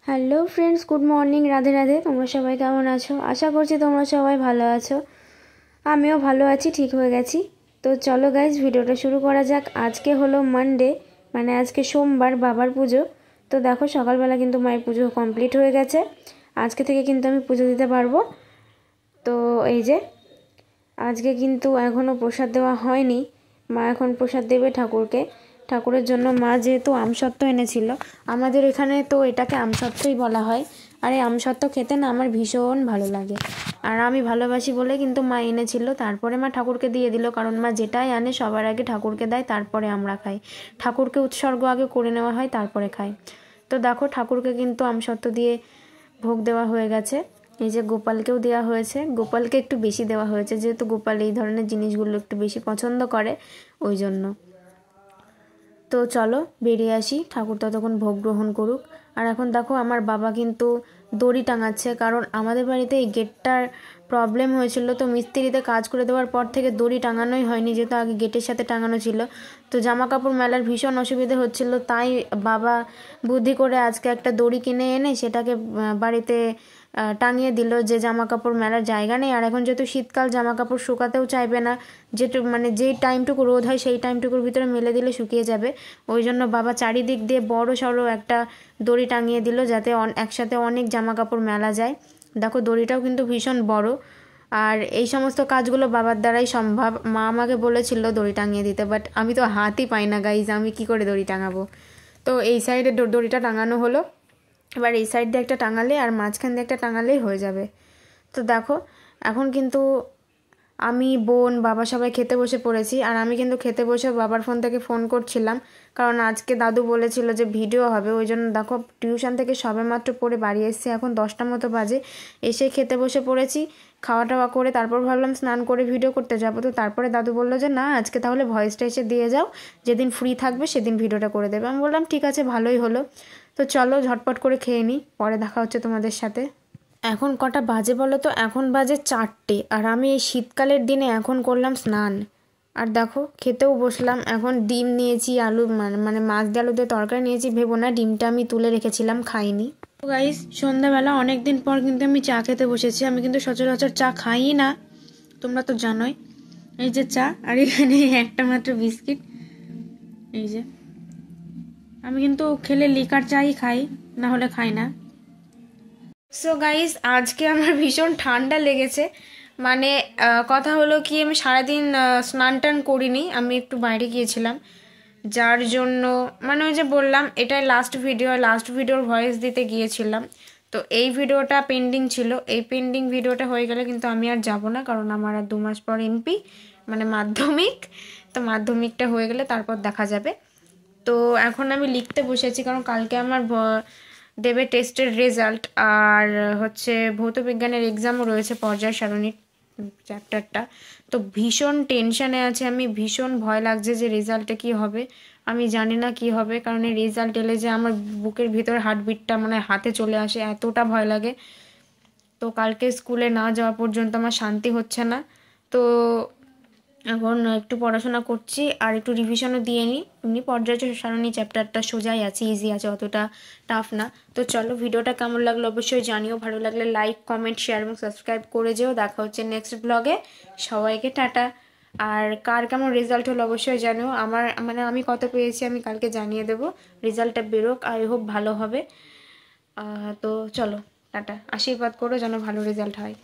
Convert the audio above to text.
Hello friends, good morning, Radhe Radhe. তোমরা সবাই কেমন আছো? আশা করছি তোমরা সবাই ভালো আছো। আমিও ভালো আছি, ঠিক হয়ে গেছি। তো চলো গাইজ, ভিডিওটা শুরু করা যাক। আজকে হলো মানডে, মানে আজকে সোমবার, বাবার পুজো। তো দেখো সকালবেলা কিন্তু মায়ের পুজো কমপ্লিট হয়ে গেছে। আজকে থেকে কিন্তু আমি পুজো দিতে পারবো। তো এই যে আজকে কিন্তু এখনও প্রসাদ দেওয়া হয়নি। মা এখন প্রসাদ দেবে ঠাকুরকে। ঠাকুরের জন্য মা যেহেতু আমসত্ত্ব এনেছিল, আমাদের এখানে তো এটাকে আমসত্ত্বই বলা হয়। আর এই আমসত্ত্ব খেতে না আমার ভীষণ ভালো লাগে, আর আমি ভালোবাসি বলে কিন্তু মা এনেছিল। তারপরে মা ঠাকুরকে দিয়ে দিল, কারণ মা যেটাই আনে সবার আগে ঠাকুরকে দেয়, তারপরে আমরা খাই। ঠাকুরকে উৎসর্গ আগে করে নেওয়া হয়, তারপরে খাই। তো দেখো ঠাকুরকে কিন্তু আমসত্ত্ব দিয়ে ভোগ দেওয়া হয়ে গেছে। এই যে গোপালকেও দেওয়া হয়েছে। গোপালকে একটু বেশি দেওয়া হয়েছে, যেহেতু গোপাল এই ধরনের জিনিসগুলো একটু বেশি পছন্দ করে, ওই জন্য। তো চলো বেরিয়ে আসি, ঠাকুর ততক্ষণ ভোগ গ্রহণ করুক। আর এখন দেখো আমার বাবা কিন্তু দড়ি টাঙাচ্ছে, কারণ আমাদের বাড়িতে এই গেটটার প্রবলেম হয়েছিল। তো মিস্ত্রিতে কাজ করে দেওয়ার পর থেকে দড়ি টাঙানোই হয়নি, যেহেতু আগে গেটের সাথে টাঙানো ছিল। তো জামা কাপড় মেলার ভীষণ অসুবিধে হচ্ছিল, তাই বাবা বুদ্ধি করে আজকে একটা দড়ি কিনে এনে সেটাকে বাড়িতে টাঙিয়ে দিল, যে জামা কাপড় মেলার জায়গা নেই। আর এখন যেহেতু শীতকাল, জামা কাপড় শুকাতেও চাইবে না, মানে যেই টাইমটুকু রোদ হয় সেই টাইমটুকুর ভিতরে মেলে দিলে শুকিয়ে যাবে। ওই জন্য বাবা চারিদিক দিয়ে বড় সড়ো একটা দড়ি টাঙিয়ে দিল, যাতে একসাথে অনেক জামা কাপড় মেলা যায়। দেখো দড়িটাও কিন্তু ভীষণ বড়। আর এই সমস্ত কাজগুলো বাবার দ্বারাই সম্ভব। মা আমাকে বলেছিল দড়ি টাঙিয়ে দিতে, বাট আমি তো হাতই পাই না গাইজ, আমি কি করে দড়ি টাঙাবো। তো এই সাইডে দড়িটা টাঙানো হলো। এবার এই সাইড দিয়ে একটা টাঙালে আর মাঝখান দিয়ে একটা টাঙালেই হয়ে যাবে। তো দেখো এখন কিন্তু আমি, বোন, বাবা সবাই খেতে বসে পড়েছি। আর আমি কিন্তু খেতে বসে বাবার ফোন থেকে ফোন করছিলাম, কারণ আজকে দাদু বলেছিল যে ভিডিও হবে। ওই জন্য দেখো টিউশন থেকে সবেমাত্র পড়ে বাড়ি এসেছি, এখন 10টা মতো বাজে। এসে খেতে বসে পড়েছি, খাওয়া টাওয়া করে তারপর ভাবলাম স্নান করে ভিডিও করতে যাবো। তো তারপরে দাদু বললো যে না, আজকে তাহলে ভয়েসটা এসে দিয়ে যাও, যেদিন ফ্রি থাকবে সেদিন ভিডিওটা করে দেবে। আমি বললাম ঠিক আছে, ভালোই হলো। তো চলো ঝটপট করে খেয়ে নিই, পরে দেখা হচ্ছে তোমাদের সাথে। এখন কটা বাজে বলো তো? এখন বাজে 4টে, আর আমি এই শীতকালের দিনে এখন করলাম স্নান। আর দেখো খেতেও বসলাম। এখন ডিম নিয়েছি, আলু মানে মাছ দিয়ে আলু দিয়ে তরকারি নিয়েছি। ভেবো না, ডিমটা আমি তুলে রেখেছিলাম, খাইনি। তো গাইস, সন্ধ্যাবেলা অনেক দিন পর কিন্তু আমি চা খেতে বসেছি। আমি কিন্তু সচরাচর চা খাই না, তোমরা তো জানোই। এই যে চা, আর এখানে একটা মাত্র বিস্কিট। এই যে আমি কিন্তু খেলে লিকার চাই খাই, না হলে খাই না। সো গাইস, আজকে আমার ভীষণ ঠান্ডা লেগেছে। মানে কথা হলো কি, আমি সারাদিন স্নান টান করিনি, আমি একটু বাইরে গিয়েছিলাম, যার জন্য মানে ওই যে বললাম এটাই লাস্ট ভিডিওর ভয়েস দিতে গিয়েছিলাম। তো এই ভিডিওটা পেন্ডিং ছিল, এই পেন্ডিং ভিডিওটা হয়ে গেলে কিন্তু আমি আর যাব না, কারণ আমার আর 2 মাস পর এমপি, মানে মাধ্যমিক। তো মাধ্যমিকটা হয়ে গেলে তারপর দেখা যাবে। তো এখন আমি লিখতে বসেছি, কারণ কালকে আমার দেবে টেস্টের রেজাল্ট, আর হচ্ছে ভৌতবিজ্ঞানের এক্সামও রয়েছে, পর্যায় সারণীর চ্যাপ্টারটা। তো ভীষণ টেনশানে আছে আমি, ভীষণ ভয় লাগছে যে রেজাল্টে কি হবে। আমি জানি না কি হবে, কারণ এই রেজাল্ট এলে যে আমার বুকের ভিতর হার্টবিটটা মানে হাতে চলে আসে, এতটা ভয় লাগে। তো কালকে স্কুলে না যাওয়া পর্যন্ত আমার শান্তি হচ্ছে না। তো এখন একটু পড়াশোনা করছি, আর একটু রিভিশনও দিয়ে নিই। এমনি পর্যায় সারণী চ্যাপ্টারটা সোজাই আছে, ইজি আছে, অতটা টাফ না। তো চলো, ভিডিওটা কেমন লাগলো অবশ্যই জানিও। ভালো লাগলে লাইক, কমেন্ট, শেয়ার এবং সাবস্ক্রাইব করে যেও। দেখা হচ্ছে নেক্সট ব্লগে। সবাইকে টাটা। আর কার কেমন রেজাল্ট হলো অবশ্যই জানিও। আমার মানে আমি কত পেয়েছি আমি কালকে জানিয়ে দেবো। রেজাল্টটা বেরোক, আই হোপ ভালো হবে। তো চলো টাটা, আশীর্বাদ করো যেন ভালো রেজাল্ট হয়।